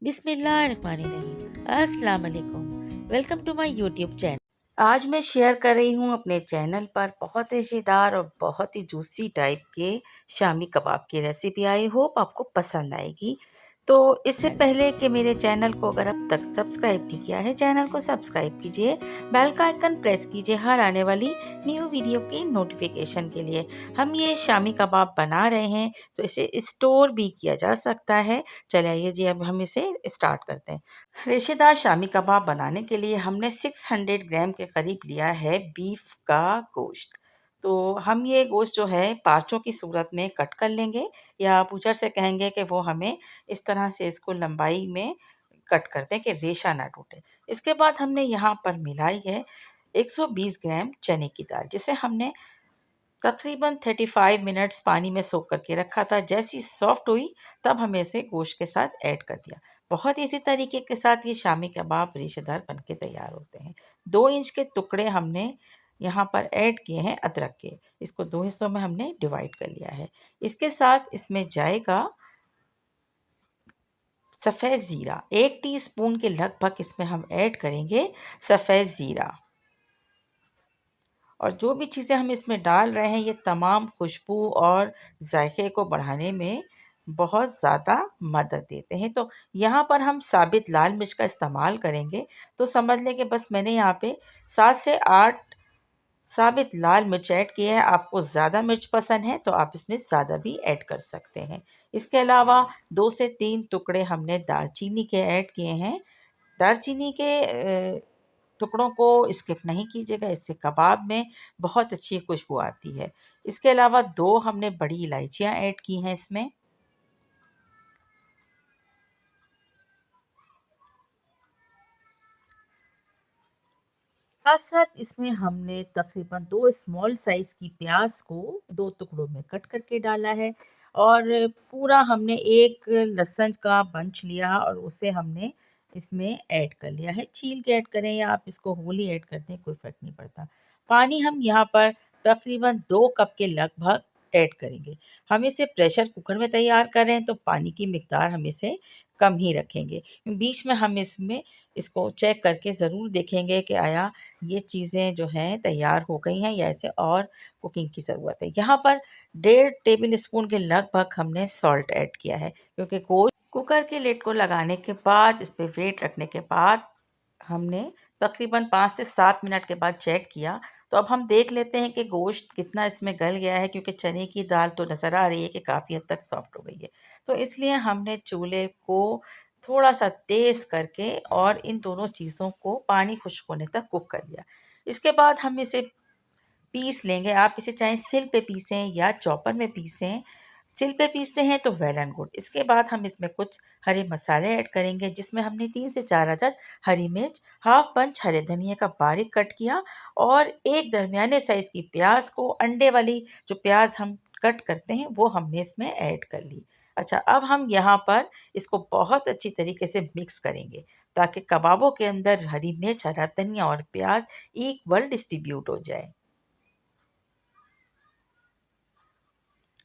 बिस्मिल्लाहिर्रहमानिर्रहीम। अस्सलाम वालेकुम। Welcome to my YouTube channel. आज मैं शेयर कर रही हूँ अपने चैनल पर बहुत मज़ेदार और बहुत ही जूसी टाइप के शामी कबाब की रेसिपी। आई होप आपको पसंद आएगी। तो इससे पहले कि मेरे चैनल को अगर अब तक सब्सक्राइब नहीं किया है, चैनल को सब्सक्राइब कीजिए, बेल का आइकन प्रेस कीजिए हर आने वाली न्यू वीडियो की नोटिफिकेशन के लिए। हम ये शामी कबाब बना रहे हैं तो इसे स्टोर भी किया जा सकता है। चलिए आइए जी, अब हम इसे स्टार्ट करते हैं। रेशेदार शामी कबाब बनाने के लिए हमने 600 ग्राम के करीब लिया है बीफ का गोश्त। तो हम ये गोश्त जो है पार्चों की सूरत में कट कर लेंगे, या बूचर से कहेंगे कि वो हमें इस तरह से इसको लंबाई में कट कर दें कि रेशा ना टूटे। इसके बाद हमने यहाँ पर मिलाई है 120 ग्राम चने की दाल, जिसे हमने तकरीबन 35 मिनट्स पानी में सोख करके रखा था। जैसी सॉफ्ट हुई तब हमें इसे गोश्त के साथ ऐड कर दिया। बहुत इसी तरीके के साथ ये शामी कबाब रेशेदार बन के तैयार होते हैं। 2 इंच के टुकड़े हमने यहाँ पर ऐड किए हैं अदरक के। इसको 2 हिस्सों में हमने डिवाइड कर लिया है। इसके साथ इसमें जाएगा सफ़ेद ज़ीरा, 1 टीस्पून के लगभग इसमें हम ऐड करेंगे सफ़ेद ज़ीरा। और जो भी चीज़ें हम इसमें डाल रहे हैं ये तमाम खुशबू और जायके को बढ़ाने में बहुत ज़्यादा मदद देते हैं। तो यहाँ पर हम साबित लाल मिर्च का इस्तेमाल करेंगे। तो समझ लें कि बस मैंने यहाँ पे 7 से 8 साबित लाल मिर्च ऐड किए हैं। आपको ज़्यादा मिर्च पसंद है तो आप इसमें ज़्यादा भी ऐड कर सकते हैं। इसके अलावा 2 से 3 टुकड़े हमने दालचीनी के ऐड किए हैं। दालचीनी के टुकड़ों को स्किप नहीं कीजिएगा, इससे कबाब में बहुत अच्छी खुशबू आती है। इसके अलावा 2 हमने बड़ी इलायचियाँ ऐड की हैं इसमें। साथ साथ इसमें हमने तकरीबन 2 स्मॉल साइज़ की प्याज को 2 टुकड़ों में कट करके डाला है। और पूरा हमने एक लहसुन का बंच लिया और उसे हमने इसमें ऐड कर लिया है। छील के ऐड करें या आप इसको होल ही ऐड कर दें, कोई फ़र्क नहीं पड़ता। पानी हम यहाँ पर तकरीबन 2 कप के लगभग ऐड करेंगे। हम इसे प्रेशर कुकर में तैयार कर रहे हैं तो पानी की मिकदार हम इसे कम ही रखेंगे। बीच में हम इसमें इसको चेक करके ज़रूर देखेंगे कि आया ये चीज़ें जो हैं तैयार हो गई हैं या इसे और कुकिंग की ज़रूरत है। यहाँ पर 1.5 टेबल स्पून के लगभग हमने सॉल्ट ऐड किया है, क्योंकि कुकर के लिड को लगाने के बाद इस पे वेट रखने के बाद हमने तकरीबन 5 से 7 मिनट के बाद चेक किया। तो अब हम देख लेते हैं कि गोश्त कितना इसमें गल गया है, क्योंकि चने की दाल तो नज़र आ रही है कि काफ़ी हद तक सॉफ्ट हो गई है। तो इसलिए हमने चूल्हे को थोड़ा-सा तेज़ करके और इन दोनों चीज़ों को पानी खुश्क होने तक कुक कर लिया। इसके बाद हम इसे पीस लेंगे। आप इसे चाहे सिल पे पीसें या चॉपर में पीसें। सिल पे पीसते हैं तो वेल एंड गुड। इसके बाद हम इसमें कुछ हरे मसाले ऐड करेंगे, जिसमें हमने 3 से 4 अदद हरी मिर्च, हाफ पंच हरे धनिया का बारीक कट किया और एक दरमियाने साइज़ की प्याज को, अंडे वाली जो प्याज हम कट करते हैं वो हमने इसमें ऐड कर ली। अच्छा, अब हम यहाँ पर इसको बहुत अच्छी तरीके से मिक्स करेंगे ताकि कबाबों के अंदर हरी मिर्च, हरा धनिया और प्याज इक्वल डिस्ट्रीब्यूट हो जाए।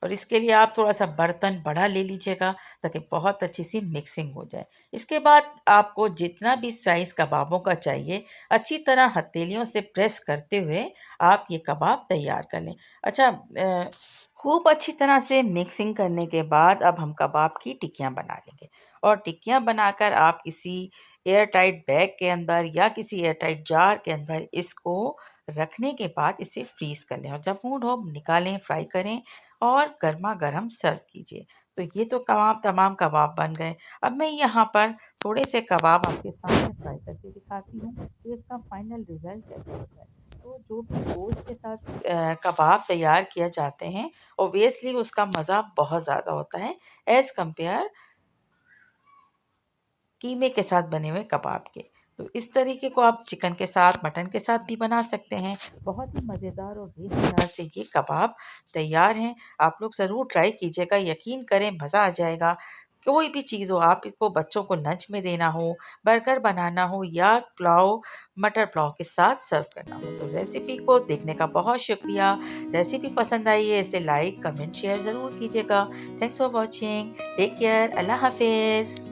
और इसके लिए आप थोड़ा-सा बर्तन बड़ा ले लीजिएगा ताकि बहुत अच्छी सी मिक्सिंग हो जाए। इसके बाद आपको जितना भी साइज़ कबाबों का चाहिए, अच्छी तरह हथेलियों से प्रेस करते हुए आप ये कबाब तैयार कर लें। अच्छा, खूब अच्छी तरह से मिक्सिंग करने के बाद अब हम कबाब की टिक्कियाँ बना लेंगे। और टिक्कियाँ बनाकर आप किसी एयर टाइट बैग के अंदर या किसी एयर टाइट जार के अंदर इसको रखने के बाद इसे फ्रीज़ कर लें, और जब मूड हो निकालें, फ्राई करें और गरमा-गरम सर्व कीजिए। तो ये तो तमाम कबाब बन गए। अब मैं यहाँ पर थोड़े से कबाब आपके सामने फ्राई करके दिखाती हूँ कि इसका फाइनल रिज़ल्ट कैसा होता है। तो जो भी गोश्त के साथ कबाब तैयार किए जाते हैं, ऑब्वियसली उसका मज़ा बहुत ज़्यादा होता है एज़ कम्पेयर कीमे के साथ बने हुए कबाब के। तो इस तरीके को आप चिकन के साथ, मटन के साथ भी बना सकते हैं। बहुत ही मज़ेदार और रेज़ेदार से ये कबाब तैयार हैं। आप लोग ज़रूर ट्राई कीजिएगा, यकीन करें मज़ा आ जाएगा। कोई भी चीज़ हो, आपको बच्चों को लंच में देना हो, बर्गर बनाना हो या पुलाव, मटर पुलाव के साथ सर्व करना हो। तो रेसिपी को देखने का बहुत शुक्रिया। रेसिपी पसंद आई है इसे लाइक, कमेंट, शेयर ज़रूर कीजिएगा। Thanks for watching. Take care. अल्लाह हाफ़िज़।